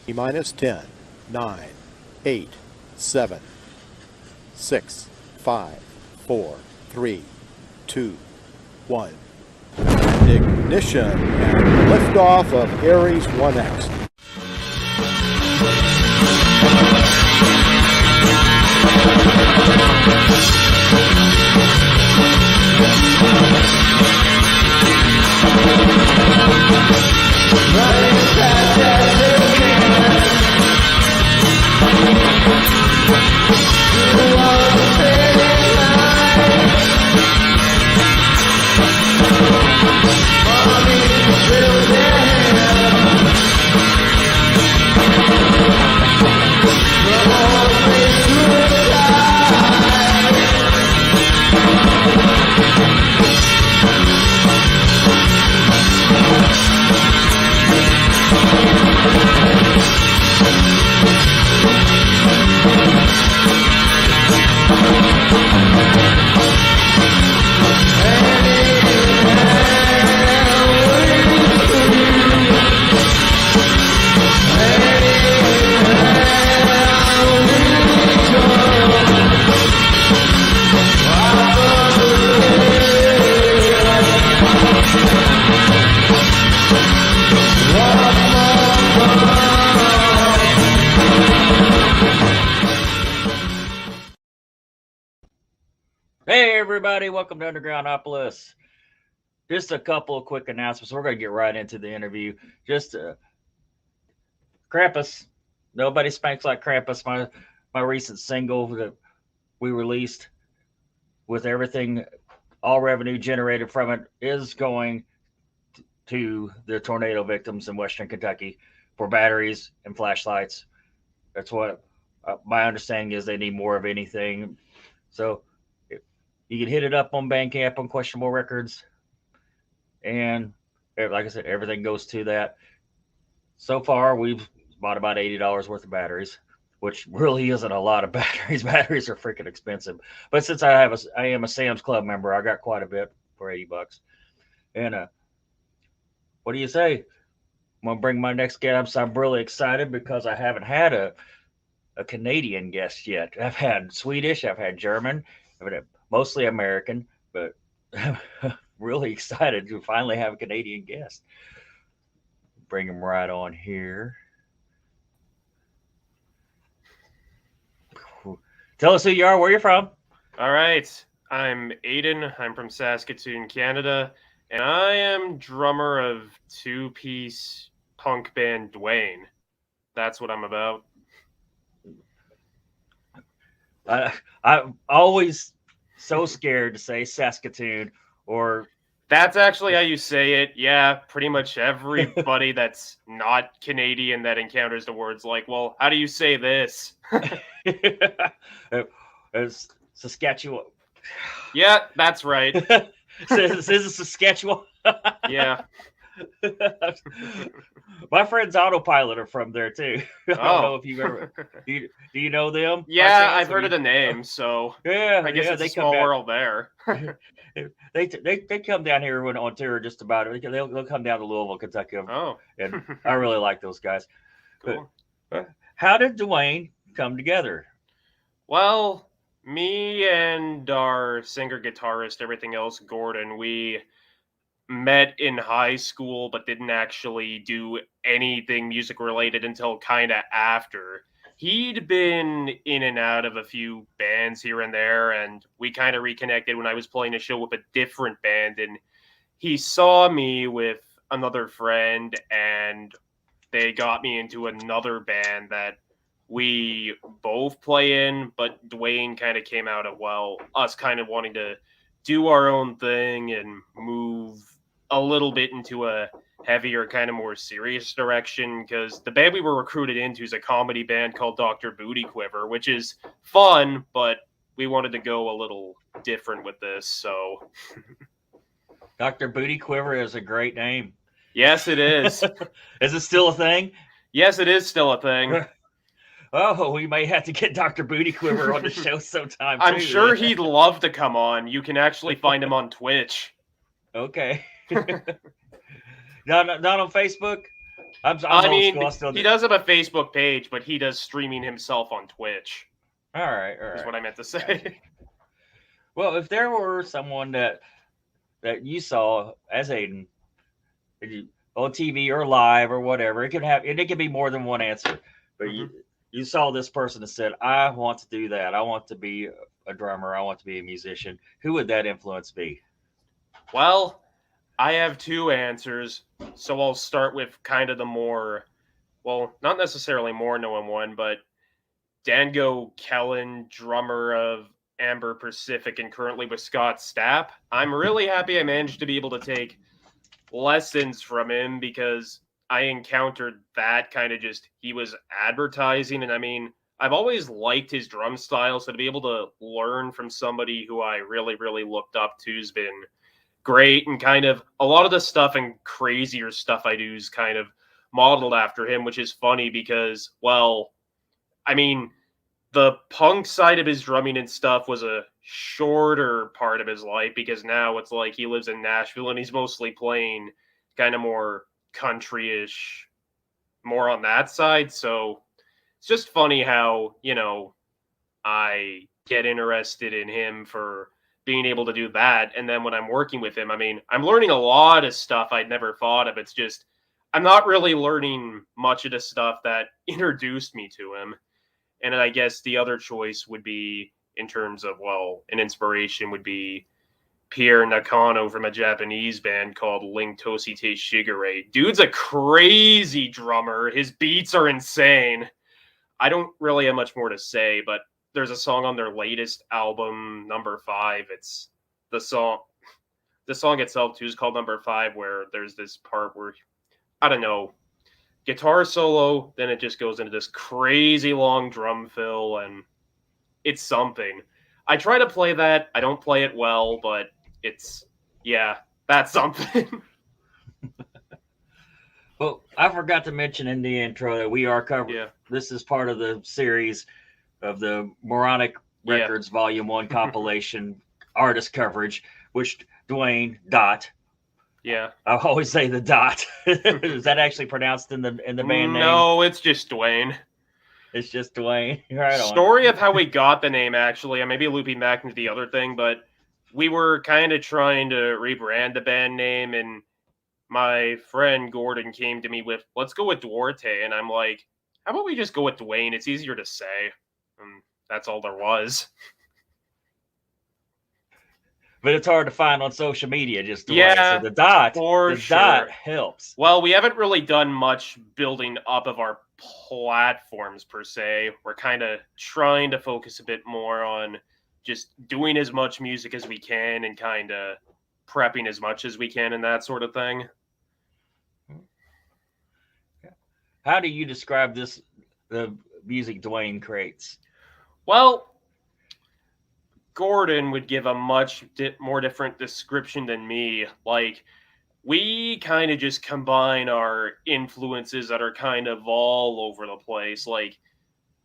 T-minus 10, 9, 8, 7, 6, 5, 4, 3, 2, 1. Ignition and liftoff of Aries 1X. Hey everybody, welcome to Undergroundopolis. Just a couple of quick announcements. We're going to get right into the interview. Just Krampus. Nobody Spanks Like Krampus. My recent single that we released, with everything, all revenue generated from it is going to the tornado victims in Western Kentucky for batteries and flashlights. That's what my understanding is. They need more of anything. So you can hit it up on Bandcamp on Questionable Records. And like I said, everything goes to that. So far, we've bought about $80 worth of batteries, which really isn't a lot of batteries. Batteries are freaking expensive. But since I am a Sam's Club member, I got quite a bit for $80. And what do you say? I'm going to bring my next guest. I'm really excited because I haven't had a Canadian guest yet. I've had Swedish, I've had German, I've had mostly American, but I'm really excited to finally have a Canadian guest. Bring him right on here. Tell us who you are, where you're from. All right. I'm Aiden. I'm from Saskatoon, Canada, and I am drummer of two-piece punk band Dwayne. That's what I'm about. I'm always so scared to say Saskatoon, or that's actually how you say it. Yeah, pretty much everybody that's not Canadian that encounters the words like, well, how do you say this? It's Saskatchewan. Yeah, that's right. This is Saskatchewan. Yeah. My friends Autopilot are from there too. I don't know if you ever do you know them? Yeah, I've heard of the name, so yeah, I guess it's a small world there. they come down here when on tour just about. They'll come down to Louisville, Kentucky. Oh, and I really like those guys. Cool. But how did Dwayne come together? Well, me and our singer, guitarist, everything else, Gordon, we met in high school but didn't actually do anything music related until kind of after. He'd been in and out of a few bands here and there, and we kind of reconnected when I was playing a show with a different band, and he saw me with another friend, and they got me into another band that we both play in, but Dwayne kind of came out of, well, us kind of wanting to do our own thing and move a little bit into a heavier, kind of more serious direction, because the band we were recruited into is a comedy band called Doctor Booty Quiver, which is fun, but we wanted to go a little different with this, so... Dr. Booty Quiver is a great name. Yes, it is. Is it still a thing? Yes, it is still a thing. Oh, we may have to get Dr. Booty Quiver on the show sometime. I'm sure he'd love to come on. You can actually find him on Twitch. Okay. Not on Facebook? I old mean, school. I still he do. does have a Facebook page, but he does streaming himself on Twitch. All right. Is what I meant to say. Gotcha. Well, if there were someone that you saw as Aiden on TV or live or whatever, it could be more than one answer. But you saw this person and said, "I want to do that. I want to be a drummer. I want to be a musician." Who would that influence be? Well, I have two answers, so I'll start with kind of the more, well, not necessarily more known one, but Dango Kellen, drummer of Amber Pacific and currently with Scott Stapp. I'm really happy I managed to be able to take lessons from him because I encountered that kind of just, he was advertising, and I mean, I've always liked his drum style, so to be able to learn from somebody who I really, really looked up to has been great, and kind of a lot of the stuff and crazier stuff I do is kind of modeled after him, which is funny because, well, I mean, the punk side of his drumming and stuff was a shorter part of his life because now it's like he lives in Nashville and he's mostly playing kind of more country-ish, more on that side. So it's just funny how, I get interested in him for being able to do that. And then when I'm working with him, I mean, I'm learning a lot of stuff I'd never thought of. It's just, I'm not really learning much of the stuff that introduced me to him. And I guess the other choice would be, in terms of, well, an inspiration would be Pierre Nakano from a Japanese band called Ling Toshi Te Shigure. Dude's a crazy drummer. His beats are insane. I don't really have much more to say, but there's a song on their latest album, Number 5. It's the song itself too is called Number 5, where there's this part where, I don't know, guitar solo, then it just goes into this crazy long drum fill, and it's something. I try to play that. I don't play it well, but that's something. Well, I forgot to mention in the intro that we are covering. Yeah. This is part of the series of the Moronic Records Volume 1 compilation artist coverage, which Dwayne Dot. Yeah. I always say the Dot. Is that actually pronounced in the band name? No, it's just Dwayne. It's just Dwayne. Right on. Story of how we got the name, actually. I may be looping back into the other thing, but we were kind of trying to rebrand the band name, and my friend Gordon came to me with, let's go with Duarte. And I'm like, how about we just go with Dwayne? It's easier to say. And that's all there was. But it's hard to find on social media, just Dwayne. Yeah, so the dot helps. Well, we haven't really done much building up of our platforms per se. We're kind of trying to focus a bit more on just doing as much music as we can and kind of prepping as much as we can and that sort of thing. How do you describe the music Dwayne creates? Well, Gordon would give a much more different description than me. Like, we kind of just combine our influences that are kind of all over the place. Like,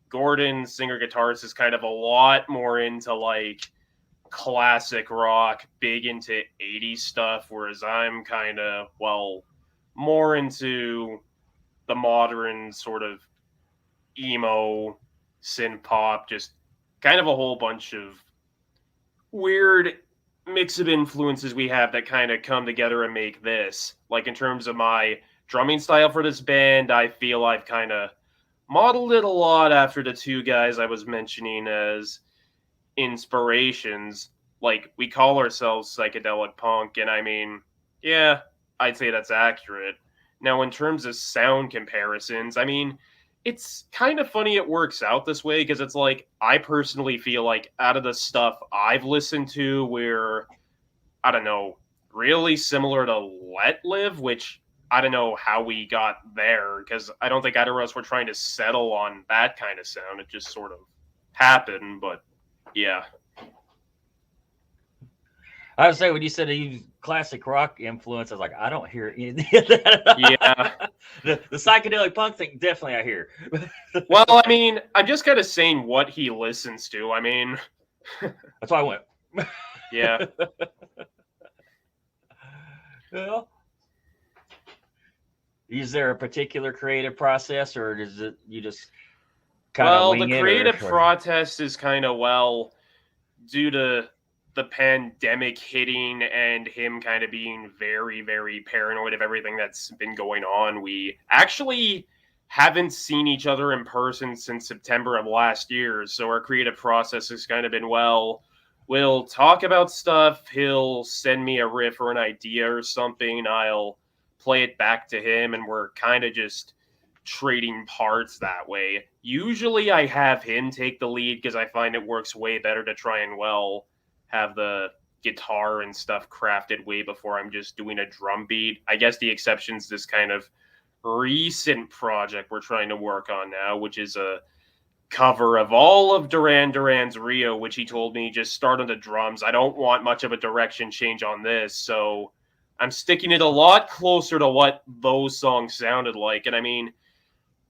Gordon, singer-guitarist, is kind of a lot more into, like, classic rock, big into 80s stuff, whereas I'm kind of, well, more into the modern sort of emo, synth pop, just kind of a whole bunch of weird mix of influences we have that kind of come together and make this. Like, in terms of my drumming style for this band, I feel I've kind of modeled it a lot after the two guys I was mentioning as inspirations. Like, we call ourselves psychedelic punk, and I mean, yeah, I'd say that's accurate. Now, in terms of sound comparisons, I mean, it's kind of funny it works out this way, because it's like, I personally feel like out of the stuff I've listened to, we're, I don't know, really similar to Let Live, which I don't know how we got there, because I don't think either of us were trying to settle on that kind of sound. It just sort of happened, but yeah. I would say when you said you classic rock influence, I was like, I don't hear anything of that. Yeah. The psychedelic punk thing, definitely I hear. Well, I mean, I'm just kind of saying what he listens to. I mean, that's why I went. Yeah. Well, Is there a particular creative process, or does it you just kind of Well, the wing it, creative or process is kind of, well, due to the pandemic hitting and him kind of being very, very paranoid of everything that's been going on, we actually haven't seen each other in person since September of last year. So our creative process has kind of been, well, we'll talk about stuff. He'll send me a riff or an idea or something. I'll play it back to him, and we're kind of just trading parts that way. Usually I have him take the lead because I find it works way better to try and, well, have the guitar and stuff crafted way before I'm just doing a drum beat. I guess the exception's this kind of recent project we're trying to work on now, which is a cover of all of Duran Duran's Rio, which he told me just start on the drums. I don't want much of a direction change on this, so I'm sticking it a lot closer to what those songs sounded like. And I mean,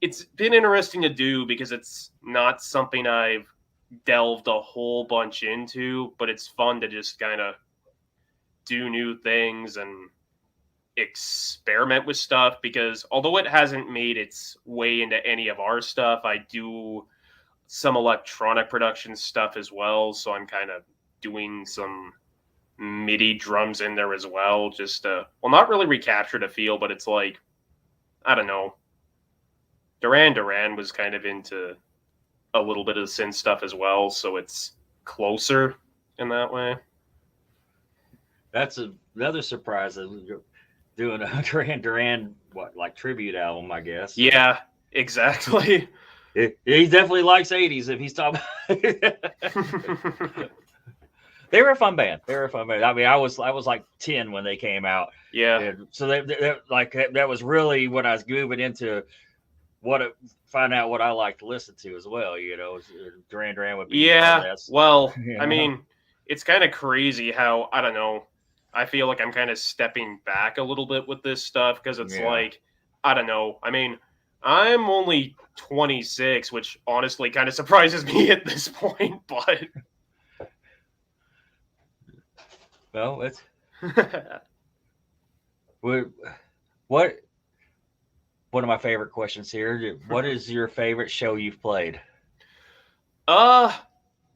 it's been interesting to do because it's not something I've delved a whole bunch into, but it's fun to just kind of do new things and experiment with stuff, because although it hasn't made its way into any of our stuff, I do some electronic production stuff as well, so I'm kind of doing some MIDI drums in there as well, just to, well, not really recapture the feel, but it's like, I don't know, Duran Duran was kind of into a little bit of the synth stuff as well, so it's closer in that way. that's another surprise. Doing a Duran Duran like tribute album, I guess. Yeah, exactly. He definitely likes 80s if he's talking. They were a fun band. I mean, I was like 10 when they came out. Yeah. And so they like that was really when I was moving into find out what I like to listen to as well. Duran Duran would be. Yeah. Well, you I know? mean, it's kind of crazy how, I don't know, I feel like I'm kind of stepping back a little bit with this stuff because it's like, I don't know. I mean, I'm only 26, which honestly kind of surprises me at this point, but. Well, it's what one of my favorite questions here. What is your favorite show you've played?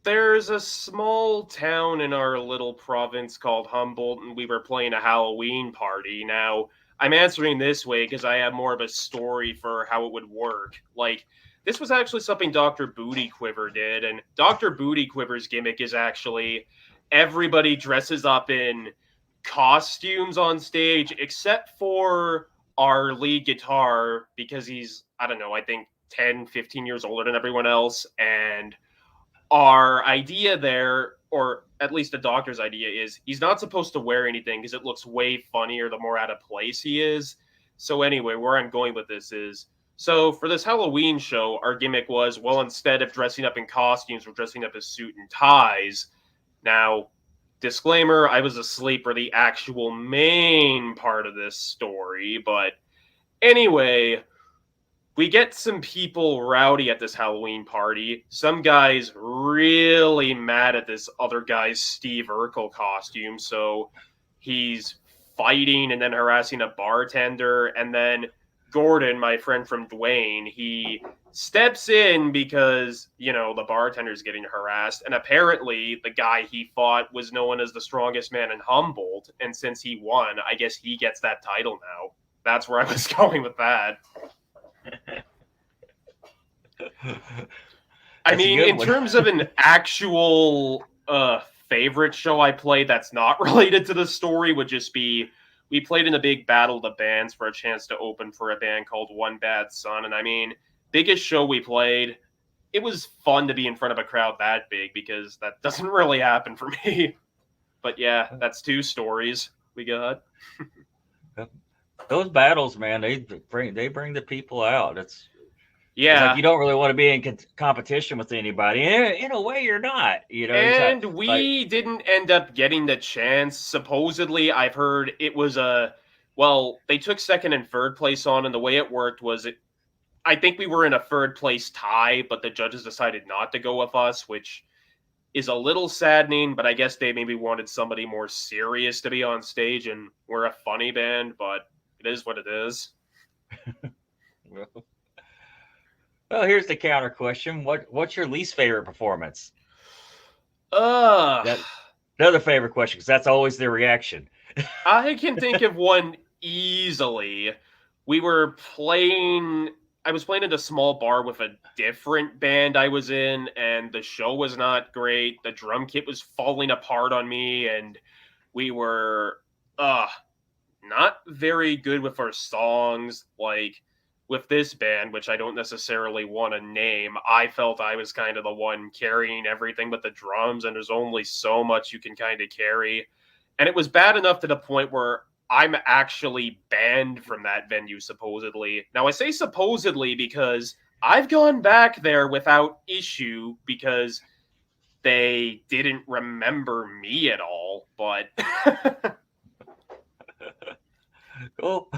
There's a small town in our little province called Humboldt, and we were playing a Halloween party. Now, I'm answering this way because I have more of a story for how it would work. Like, this was actually something Doctor Booty Quiver did, and Doctor Booty Quiver's gimmick is actually everybody dresses up in costumes on stage, except for our lead guitar, because he's, I don't know, I think 10, 15 years older than everyone else, and our idea there, or at least the doctor's idea, is he's not supposed to wear anything because it looks way funnier the more out of place he is. So anyway, where I'm going with this is, so for this Halloween show, our gimmick was, well, instead of dressing up in costumes, we're dressing up as suit and ties. Now, disclaimer, I was asleep for the actual main part of this story, but anyway, we get some people rowdy at this Halloween party. Some guy's really mad at this other guy's Steve Urkel costume, so he's fighting and then harassing a bartender, and then Gordon, my friend from Dwayne, he steps in because, the bartender's getting harassed, and apparently the guy he fought was known as the strongest man in Humboldt, and since he won, I guess he gets that title now. That's where I was going with that. I mean, in terms of an actual favorite show I played that's not related to the story, would just be, we played in a big battle of the bands for a chance to open for a band called One Bad Son. And I mean, biggest show we played, it was fun to be in front of a crowd that big because that doesn't really happen for me. But yeah, that's two stories we got. Those battles, man, they bring the people out. It's like you don't really want to be in competition with anybody. In a way, you're not. And we didn't end up getting the chance. Supposedly, I've heard it was they took second and third place on, and the way it worked was I think we were in a third place tie, but the judges decided not to go with us, which is a little saddening, but I guess they maybe wanted somebody more serious to be on stage, and we're a funny band, but it is what it is. Well, here's the counter question. What's your least favorite performance? Uh, That another favorite question, because that's always the reaction. I can think of one easily. We were playing. I was playing at a small bar with a different band I was in, and the show was not great. The drum kit was falling apart on me, and we were not very good with our songs. Like with this band, which I don't necessarily want to name, I felt I was kind of the one carrying everything but the drums, and there's only so much you can kind of carry. And it was bad enough to the point where I'm actually banned from that venue, supposedly. Now, I say supposedly because I've gone back there without issue because they didn't remember me at all, but Cool.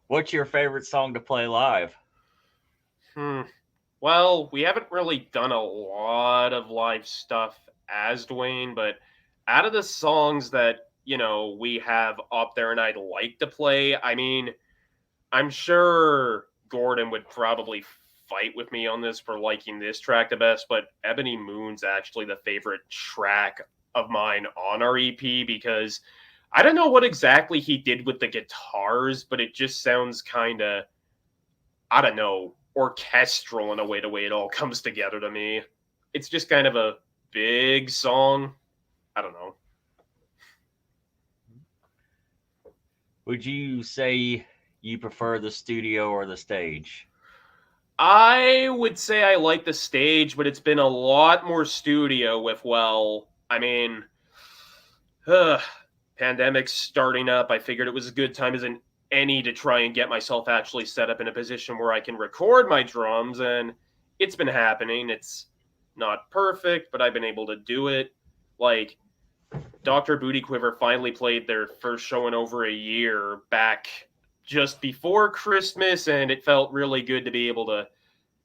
What's your favorite song to play live? Well, we haven't really done a lot of live stuff as Dwayne, but out of the songs that, we have up there and I'd like to play, I mean, I'm sure Gordon would probably fight with me on this for liking this track the best, but Ebony Moon's actually the favorite track of mine on our EP because I don't know what exactly he did with the guitars, but it just sounds kind of, I don't know, orchestral in a way, the way it all comes together to me. It's just kind of a big song. I don't know. Would you say you prefer the studio or the stage? I would say I like the stage, but it's been a lot more studio with, pandemic's starting up. I figured it was as good time as any to try and get myself actually set up in a position where I can record my drums, and it's been happening. It's not perfect, but I've been able to do it. Like, Doctor Booty Quiver finally played their first show in over a year back just before Christmas, and it felt really good to be able to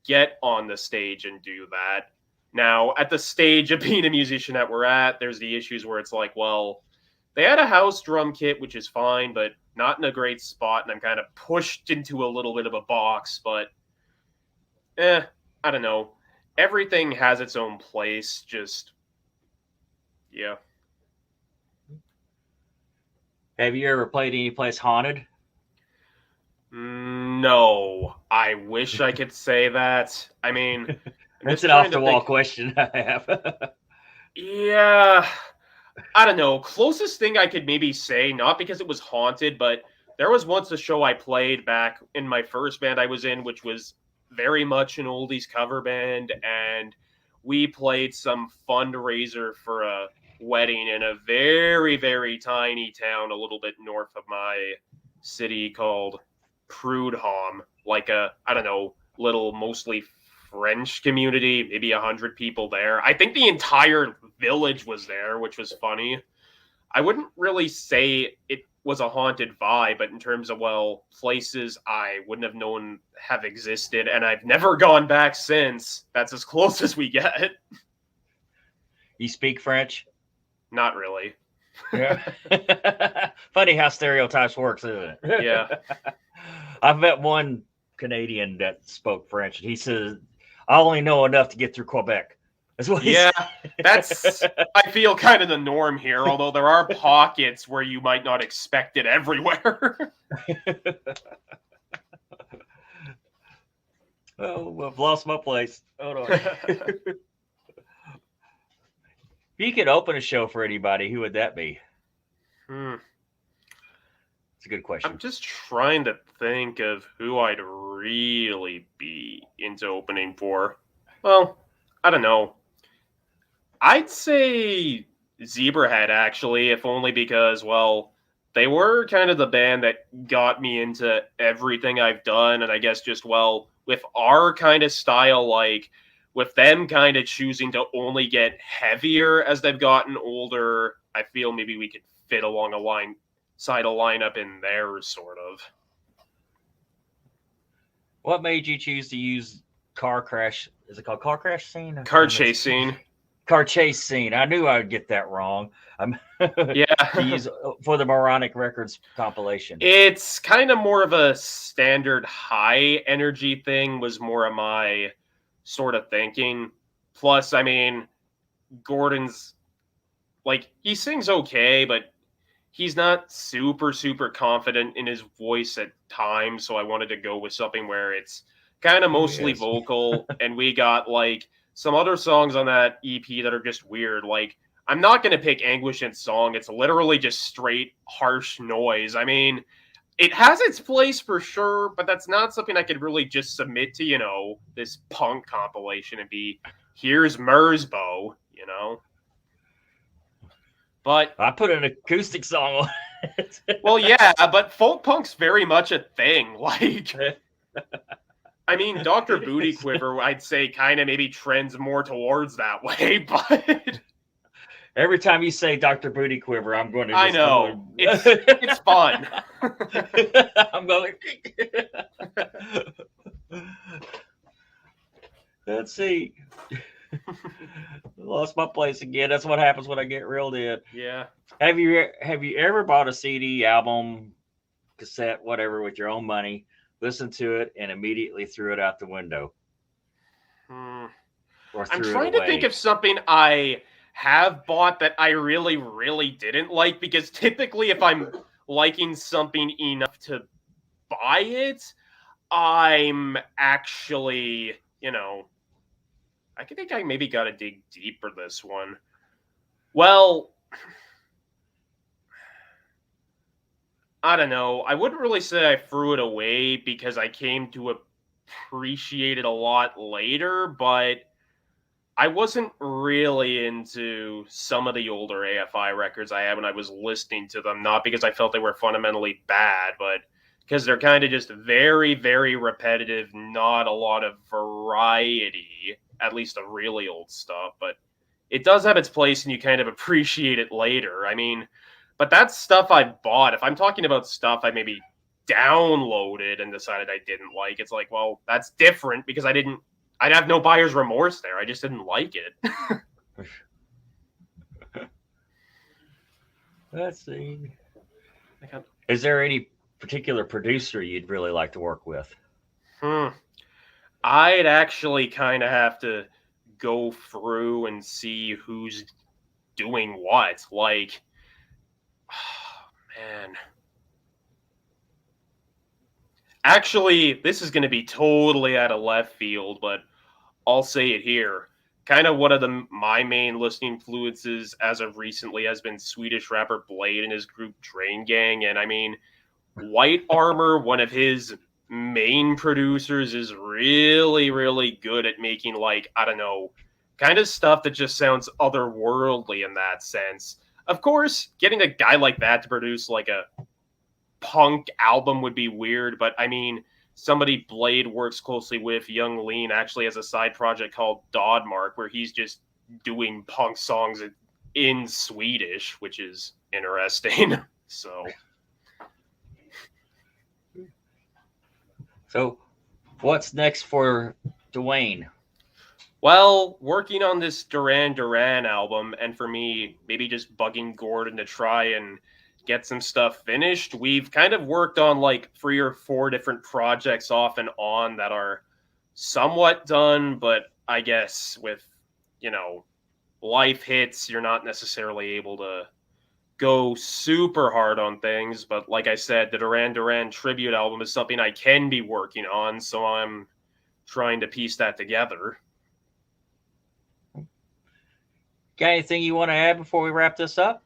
get on the stage and do that. Now, at the stage of being a musician that we're at, there's the issues where it's like, well, they had a house drum kit, which is fine, but not in a great spot, and I'm kind of pushed into a little bit of a box, but I don't know. Everything has its own place, just, yeah. Have you ever played any place haunted? No, I wish I could say that. I mean, That's an off-the-wall question I have. Yeah, I don't know. Closest thing I could maybe say, not because it was haunted, but there was once a show I played back in my first band I was in, which was very much an oldies cover band, and we played some fundraiser for a wedding in a very, very tiny town a little bit north of my city called Prudhomme, like I don't know, little mostly French community, maybe 100 people there. I think the entire village was there, which was funny. I wouldn't really say it was a haunted vibe, but in terms of, places I wouldn't have known have existed, and I've never gone back since. That's as close as we get. You speak French? Not really. Yeah. Funny how stereotypes works, isn't it? Yeah. I've met one Canadian that spoke French, and he says, I only know enough to get through Quebec. That's what he said. That's, I feel, kind of the norm here, although there are pockets where you might not expect it everywhere. Oh, I've lost my place. Hold on. If you could open a show for anybody, who would that be? It's a good question. I'm just trying to think of who I'd really be into opening for. Well, I don't know. I'd say Zebrahead, actually, if only because, they were kind of the band that got me into everything I've done, and I guess just, with our kind of style, with them kind of choosing to only get heavier as they've gotten older, I feel maybe we could fit along a lineup in there, sort of. What made you choose to use Car Crash? Is it called Car Crash Scene? Car Chase Scene. car chase scene. I knew I would get that wrong. Yeah. To use for the Moronic Records compilation. It's kind of more of a standard high energy thing, was more of my sort of thinking. Plus, I mean, Gordon's like, he sings okay, but he's not super confident in his voice at times, so I wanted to go with something where it's kind of mostly Yes. vocal, and we got like some other songs on that EP that are just weird. Like, I'm not going to pick Anguish in Song. It's literally just straight harsh noise. I mean, it has its place for sure, but that's not something I could really just submit to, this punk compilation and be, here's Mersbo, But I put an acoustic song on it. well, yeah, but folk punk's very much a thing. Like, I mean, Doctor Booty Quiver, I'd say, kind of maybe trends more towards that way. But every time you say Doctor Booty Quiver, I'm going to. I know it's fun. I'm going. Let's see. Lost my place again. That's what happens when I get reeled in. Yeah. Have you ever bought a CD, album, cassette, whatever, with your own money, listened to it, and immediately threw it out the window? Or I'm threw trying it away? to think of something I have bought that I really didn't like, because typically if I'm liking something enough to buy it, I'm actually, I think I maybe got to dig deep for this one. Well, I don't know. I wouldn't really say I threw it away, because I came to appreciate it a lot later, but I wasn't really into some of the older AFI records I had when I was listening to them, not because I felt they were fundamentally bad, but because they're kind of just very repetitive, not a lot of variety, at least of really old stuff, but it does have its place and you kind of appreciate it later. I mean, but that's stuff I bought. If I'm talking about stuff I maybe downloaded and decided I didn't like, it's like, well, that's different, because I'd have no buyer's remorse there. I just didn't like it. Let's see. Is there any particular producer you'd really like to work with? I'd actually kind of have to go through and see who's doing what. Like, oh, man. Actually, this is going to be totally out of left field, but I'll say it here. Kind of one of my main listening influences as of recently has been Swedish rapper Blade and his group Drain Gang. And I mean, White Armor, one of his main producers, is really good at making, like, I don't know, kind of stuff that just sounds otherworldly in that sense. Of course, getting a guy like that to produce like a punk album would be weird, but I mean, somebody Blade works closely with, Young Lean, actually has a side project called Dodmark, where he's just doing punk songs in Swedish, which is interesting. So, what's next for Dwayne? Well, working on this Duran Duran album, and for me, maybe just bugging Gordon to try and get some stuff finished. We've kind of worked on like 3 or 4 different projects off and on that are somewhat done, but I guess with, life hits, you're not necessarily able to go super hard on things. But like I said, the Duran Duran tribute album is something I can be working on, so I'm trying to piece that together. Got anything you want to add before we wrap this up?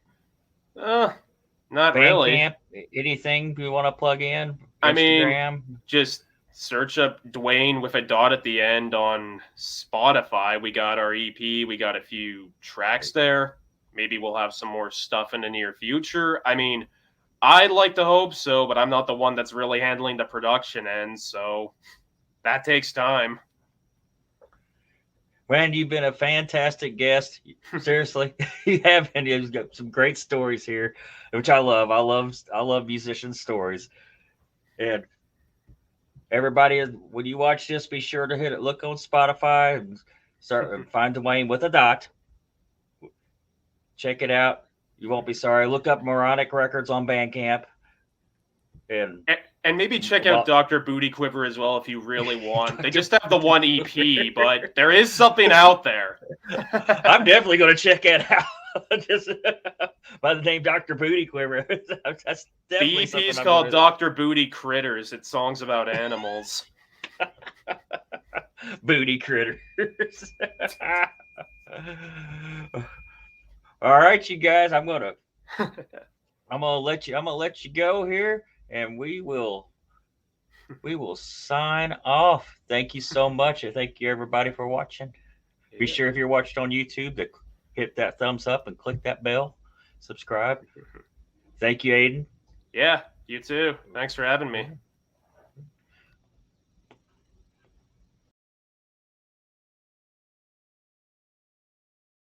Not really. Bandcamp, anything you want to plug in? Instagram? I mean, just search up Dwayne with a dot at the end on Spotify. We got our EP. We got a few tracks there. Maybe we'll have some more stuff in the near future. I mean, I'd like to hope so, but I'm not the one that's really handling the production end, so that takes time. Randy, you've been a fantastic guest. Seriously, you have, and you've got some great stories here, which I love. I love musician stories. And everybody, when you watch this, be sure to look on Spotify and start find Dwayne with a dot Check it out. You won't be sorry. Look up Moronic Records on Bandcamp. And maybe check out Doctor Booty Quiver as well if you really want. They just have the one EP, but there is something out there. I'm definitely going to check it out. Just by the name Doctor Booty Quiver. That's definitely the EP is called Doctor Booty Critters. It's songs about animals. Booty critters. All right, you guys. I'm gonna let you go here, and we will sign off. Thank you so much, and thank you everybody for watching. Yeah. Be sure if you're watching on YouTube to hit that thumbs up and click that bell, subscribe. Thank you, Aiden. Yeah, you too. Thanks for having me.